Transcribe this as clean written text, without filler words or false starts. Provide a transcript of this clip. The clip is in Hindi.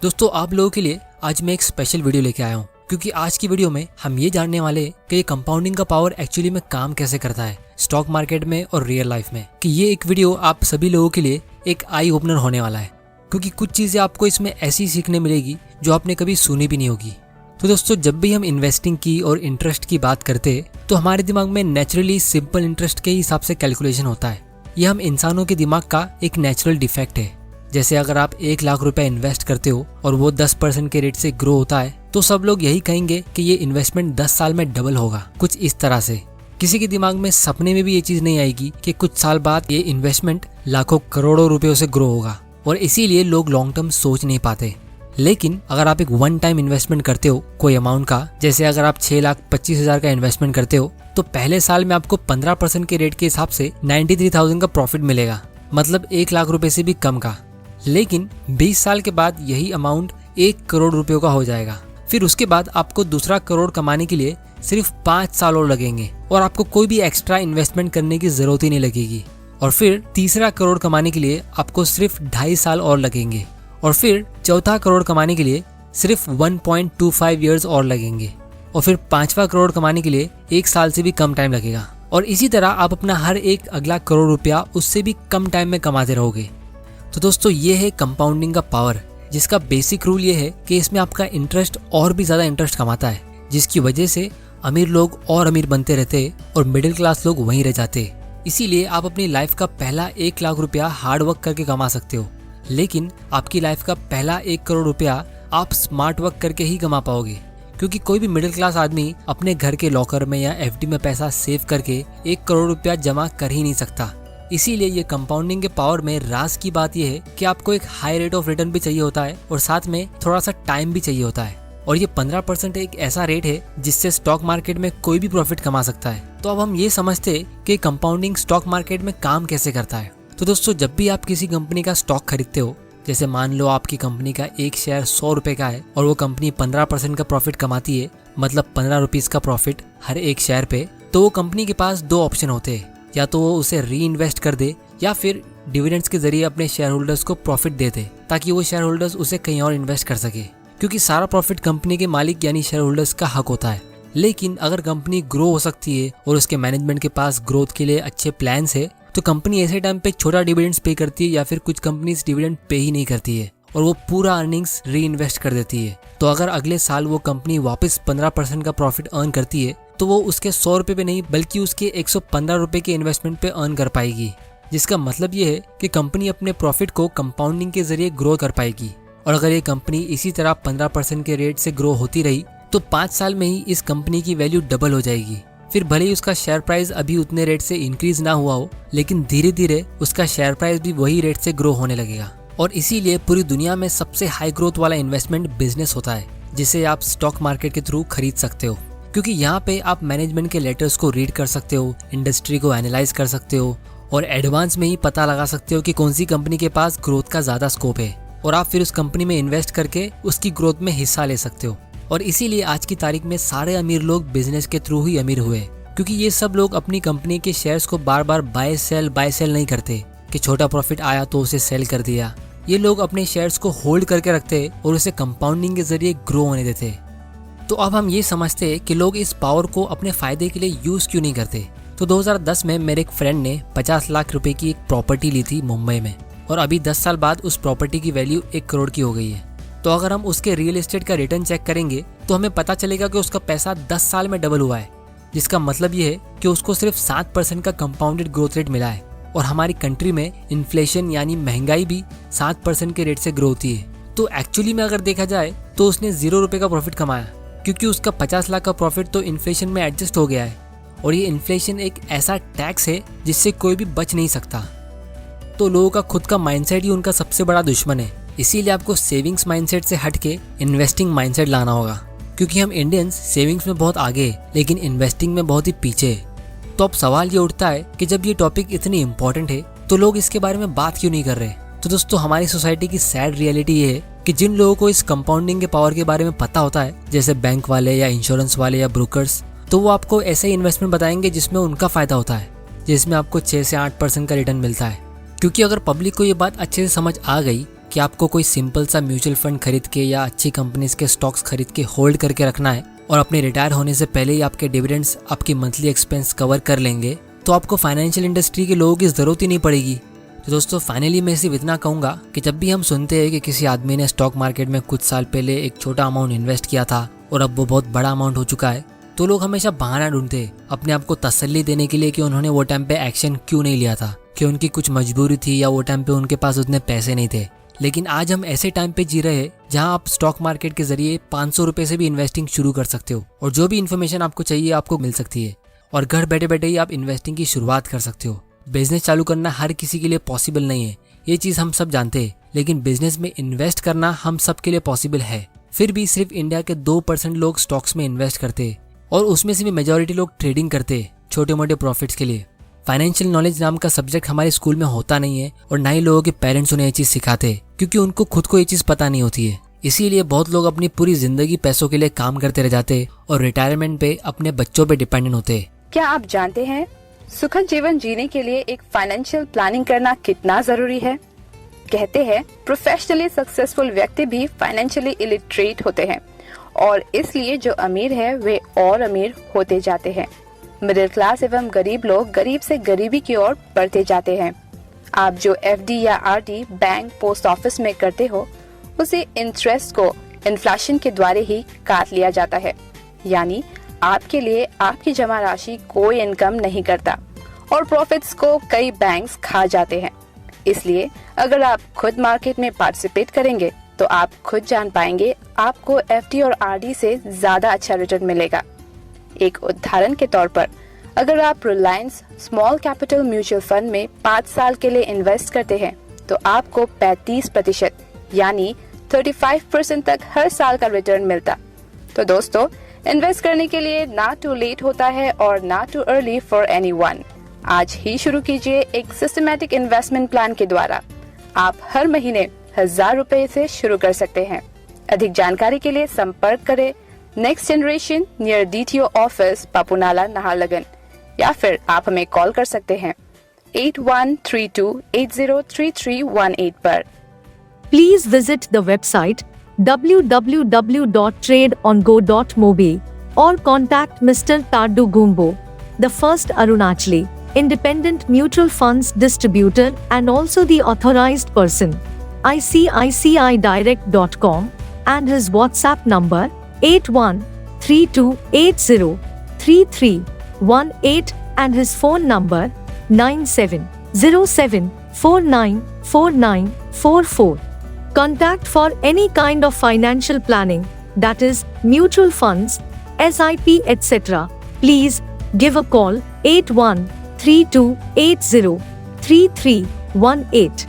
दोस्तों आप लोगों के लिए आज मैं एक स्पेशल वीडियो लेके आया हूँ, क्योंकि आज की वीडियो में हम ये जानने वाले कि ये कंपाउंडिंग का पावर एक्चुअली में काम कैसे करता है स्टॉक मार्केट में और रियल लाइफ में। कि ये एक वीडियो आप सभी लोगों के लिए एक आई ओपनर होने वाला है, क्योंकि कुछ चीजें आपको इसमें ऐसी सीखने मिलेगी जो आपने कभी सुनी भी नहीं होगी। तो दोस्तों जब भी हम इन्वेस्टिंग की और इंटरेस्ट की बात करते तो हमारे दिमाग में नेचुरली सिंपल इंटरेस्ट के हिसाब से कैलकुलेशन होता है। ये हम इंसानों के दिमाग का एक नेचुरल डिफेक्ट है। जैसे अगर आप 1 लाख रुपए इन्वेस्ट करते हो और वो 10% के रेट से ग्रो होता है तो सब लोग यही कहेंगे कि ये इन्वेस्टमेंट 10 साल में डबल होगा, कुछ इस तरह से। किसी के दिमाग में सपने में भी ये चीज नहीं आएगी कि कुछ साल बाद ये इन्वेस्टमेंट लाखों करोड़ों रुपयों से ग्रो होगा, और इसीलिए लोग लॉन्ग टर्म सोच नहीं पाते। लेकिन अगर आप एक वन टाइम इन्वेस्टमेंट करते हो कोई अमाउंट का, जैसे अगर आप 6,25,000 का इन्वेस्टमेंट करते हो तो पहले साल में आपको 15% के रेट के हिसाब से 93,000 का प्रॉफिट मिलेगा, मतलब 1 लाख रुपए से भी कम का। लेकिन 20 साल के बाद यही अमाउंट 1 करोड़ रुपयों का हो जाएगा। फिर उसके बाद आपको दूसरा करोड़ कमाने के लिए सिर्फ 5 साल और लगेंगे और आपको कोई भी एक्स्ट्रा इन्वेस्टमेंट करने की जरूरत ही नहीं लगेगी। और फिर तीसरा करोड़ कमाने के लिए आपको सिर्फ 2.5 साल और लगेंगे, और फिर चौथा करोड़ कमाने के लिए सिर्फ 1.25 ईयर्स और लगेंगे, और फिर 5वां करोड़ कमाने के लिए 1 साल से भी कम टाइम लगेगा। और इसी तरह आप अपना हर एक अगला करोड़ रुपया उससे भी कम टाइम में कमाते रहोगे। तो दोस्तों ये है कंपाउंडिंग का पावर, जिसका बेसिक रूल ये है कि इसमें आपका इंटरेस्ट और भी ज्यादा इंटरेस्ट कमाता है, जिसकी वजह से अमीर लोग और अमीर बनते रहते और मिडिल क्लास लोग वहीं रह जाते। इसीलिए आप अपनी लाइफ का पहला 1 लाख रुपया हार्ड वर्क करके कमा सकते हो, लेकिन आपकी लाइफ का पहला 1 करोड़ रुपया आप स्मार्ट वर्क करके ही कमा पाओगे। क्योंकि कोई भी मिडिल क्लास आदमी अपने घर के लॉकर में या एफडी में पैसा सेव करके 1 करोड़ रुपया जमा कर ही नहीं सकता। इसीलिए ये कंपाउंडिंग के पावर में राज की बात यह है कि आपको एक हाई रेट ऑफ रिटर्न भी चाहिए होता है और साथ में थोड़ा सा टाइम भी चाहिए होता है। और ये 15% एक ऐसा रेट है जिससे स्टॉक मार्केट में कोई भी प्रॉफिट कमा सकता है। तो अब हम ये समझते हैं कि कंपाउंडिंग स्टॉक मार्केट में काम कैसे करता है। तो दोस्तों जब भी आप किसी कंपनी का स्टॉक खरीदते हो, जैसे मान लो आपकी कंपनी का एक शेयर 100 रुपए का है और वो कंपनी 15% का प्रॉफिट कमाती है, मतलब 15 रुपीज का प्रॉफिट हर एक शेयर पे, तो वो कंपनी के पास 2 ऑप्शन होते हैं। या तो वो उसे री इन्वेस्ट कर दे या फिर डिविडेंड्स के जरिए अपने शेयर होल्डर्स को प्रॉफिट दे दे, ताकि वो शेयर होल्डर्स उसे कहीं और इन्वेस्ट कर सके, क्योंकि सारा प्रॉफिट कंपनी के मालिक यानी शेयर होल्डर्स का हक होता है। लेकिन अगर कंपनी ग्रो हो सकती है और उसके मैनेजमेंट के पास ग्रोथ के लिए अच्छे प्लान्स है, तो कंपनी ऐसे टाइम पे छोटा डिविडेंड्स पे करती है, या फिर कुछ कंपनीज डिविडेंड पे ही नहीं करती है और वो पूरा अर्निंग्स री इन्वेस्ट कर देती है। तो अगर अगले साल वो कंपनी वापस 15% का प्रॉफिट अर्न करती है तो वो उसके 100 रुपए पे नहीं बल्कि उसके 115 रुपए के इन्वेस्टमेंट पे अर्न कर पाएगी, जिसका मतलब ये है कि कंपनी अपने प्रॉफिट को कंपाउंडिंग के जरिए ग्रो कर पाएगी। और अगर ये कंपनी इसी तरह 15% के रेट से ग्रो होती रही तो 5 साल में ही इस कंपनी की वैल्यू डबल हो जाएगी। फिर भले ही उसका शेयर प्राइस अभी उतने रेट से इंक्रीज ना हुआ हो, लेकिन धीरे धीरे उसका शेयर प्राइस भी वही रेट से ग्रो होने लगेगा। और इसीलिए पूरी दुनिया में सबसे हाई ग्रोथ वाला इन्वेस्टमेंट बिजनेस होता है, जिसे आप स्टॉक मार्केट के थ्रू खरीद सकते हो। क्योंकि यहाँ पे आप मैनेजमेंट के लेटर्स को रीड कर सकते हो, इंडस्ट्री को एनालाइज कर सकते हो और एडवांस में ही पता लगा सकते हो कि कौन सी कंपनी के पास ग्रोथ का ज्यादा स्कोप है, और आप फिर उस कंपनी में इन्वेस्ट करके उसकी ग्रोथ में हिस्सा ले सकते हो। और इसीलिए आज की तारीख में सारे अमीर लोग बिजनेस के थ्रू ही अमीर हुए, क्योंकि ये सब लोग अपनी कंपनी के शेयर्स को बार बार बाय सेल नहीं करते कि छोटा प्रॉफिट आया तो उसे सेल कर दिया। ये लोग अपने शेयर्स को होल्ड करके रखते और उसे कंपाउंडिंग के जरिए ग्रो होने देते। तो अब हम ये समझते हैं कि लोग इस पावर को अपने फायदे के लिए यूज क्यों नहीं करते। तो 2010 में मेरे एक फ्रेंड ने 50 लाख रुपए की एक प्रॉपर्टी ली थी मुंबई में, और अभी 10 साल बाद उस प्रॉपर्टी की वैल्यू 1 करोड़ की हो गई है। तो अगर हम उसके रियल एस्टेट का रिटर्न चेक करेंगे तो हमें पता चलेगा कि उसका पैसा 10 साल में डबल हुआ है, जिसका मतलब ये है कि उसको सिर्फ 7% का कंपाउंडेड ग्रोथ रेट मिला है। और हमारी कंट्री में इन्फ्लेशन यानी महंगाई भी 7% के रेट से ग्रो होती है। तो एक्चुअली में अगर देखा जाए तो उसने 0 रुपए का प्रॉफिट कमाया, क्योंकि उसका 50 लाख का प्रॉफिट तो इन्फ्लेशन में एडजस्ट हो गया है। और ये इन्फ्लेशन एक ऐसा टैक्स है जिससे कोई भी बच नहीं सकता। तो लोगों का खुद का माइंडसेट ही उनका सबसे बड़ा दुश्मन है। इसीलिए आपको सेविंग्स माइंडसेट से हटके इन्वेस्टिंग माइंडसेट लाना होगा, क्योंकि हम इंडियंस सेविंग्स में बहुत आगे लेकिन इन्वेस्टिंग में बहुत ही पीछे। तो अब सवाल ये उठता है कि जब ये टॉपिक इतनी इंपॉर्टेंट है तो लोग इसके बारे में बात क्यों नहीं कर रहे। तो दोस्तों हमारी सोसाइटी की सैड रियलिटी ये है कि जिन लोगों को इस कंपाउंडिंग के पावर के बारे में पता होता है, जैसे बैंक वाले या इंश्योरेंस वाले या ब्रोकर्स, तो वो आपको ऐसे इन्वेस्टमेंट बताएंगे जिसमें उनका फायदा होता है, जिसमें आपको 6 से 8% का रिटर्न मिलता है। क्योंकि अगर पब्लिक को ये बात अच्छे से समझ आ गई कि आपको कोई सिंपल सा म्यूचुअल फंड खरीद के या अच्छी कंपनीज के स्टॉक्स खरीद के होल्ड करके रखना है और अपने रिटायर होने से पहले ही आपके डिविडेंड्स आपकी मंथली एक्सपेंस कवर कर लेंगे, तो आपको फाइनेंशियल इंडस्ट्री के लोगों की ज़रूरत ही नहीं पड़ेगी। तो दोस्तों फाइनली मैं सिर्फ इतना कहूँगा कि जब भी हम सुनते हैं कि किसी आदमी ने स्टॉक मार्केट में कुछ साल पहले एक छोटा अमाउंट इन्वेस्ट किया था और अब वो बहुत बड़ा अमाउंट हो चुका है, तो लोग हमेशा बहाना ढूंढते हैं अपने आप को तसल्ली देने के लिए कि उन्होंने वो टाइम पे एक्शन क्यों नहीं लिया था, कि उनकी कुछ मजबूरी थी या वो टाइम पे उनके पास उतने पैसे नहीं थे। लेकिन आज हम ऐसे टाइम पे जी रहे हैं जहां आप स्टॉक मार्केट के जरिए 500 रुपए से भी इन्वेस्टिंग शुरू कर सकते हो और जो भी इन्फॉर्मेशन आपको चाहिए आपको मिल सकती है और घर बैठे बैठे ही आप इन्वेस्टिंग की शुरुआत कर सकते हो। बिजनेस चालू करना हर किसी के लिए पॉसिबल नहीं है, ये चीज़ हम सब जानते हैं, लेकिन बिजनेस में इन्वेस्ट करना हम सब के लिए पॉसिबल है। फिर भी सिर्फ इंडिया के 2% लोग स्टॉक्स में इन्वेस्ट करते और उसमें से भी मेजॉरिटी लोग ट्रेडिंग करते छोटे मोटे प्रॉफिट्स के लिए। फाइनेंशियल नॉलेज नाम का सब्जेक्ट हमारे स्कूल में होता नहीं है और ना ही लोगों के पेरेंट्स उन्हें ये चीज़ सिखाते क्योंकि उनको खुद को ये चीज़ पता नहीं होती है। इसीलिए बहुत लोग अपनी पूरी जिंदगी पैसों के लिए काम करते रह जाते और रिटायरमेंट पे अपने बच्चों पे डिपेंडेंट होते। क्या आप जानते हैं सुखद जीवन जीने के लिए एक फाइनेंशियल प्लानिंग करना कितना जरूरी है? कहते हैं प्रोफेशनली सक्सेसफुल व्यक्ति भी फाइनेंशियली इलिटरेट होते हैं और इसलिए जो अमीर है वे और अमीर होते जाते हैं। मिडिल क्लास एवं गरीब लोग गरीब से गरीबी की ओर बढ़ते जाते हैं। आप जो एफडी या आरडी बैंक पोस्ट ऑफिस में करते हो उसे इंटरेस्ट को इन्फ्लेशन के द्वारा ही काट लिया जाता है, यानी आपके लिए आपकी जमा राशि कोई इनकम नहीं करता और प्रॉफिट्स को कई बैंक्स खा जाते हैं। इसलिए अगर आप खुद मार्केट में पार्टिसिपेट करेंगे तो आप खुद जान पाएंगे आपको एफडी और आरडी से ज्यादा अच्छा रिटर्न मिलेगा। एक उदाहरण के तौर पर अगर आप Reliance small capital mutual fund में 5 साल के लिए इन्वेस्ट करते हैं तो आपको 35% यानी 35% तक हर साल का रिटर्न मिलता। तो दोस्तों इन्वेस्ट करने के लिए ना टू लेट होता है और ना टू अर्ली फॉर एनीवन। आज ही शुरू कीजिए एक सिस्टमैटिक इन्वेस्टमेंट प्लान के द्वारा। आप हर महीने 1000 रुपए से शुरू कर सकते हैं। अधिक जानकारी के लिए संपर्क करें next generation near DTO office Papunala Naharlagun या फिर आप हमें कॉल कर सकते हैं 8132803318 पर। Please visit the website www.tradeongo.mobi or contact Mr. Tardu Gumbo, the first Arunachali independent mutual funds distributor and also the authorized person, ICICIdirect.com, and his WhatsApp number 8132803318 and his phone number 9707494944. Contact for any kind of financial planning, that is mutual funds, SIP etc. Please give a call 8132803318.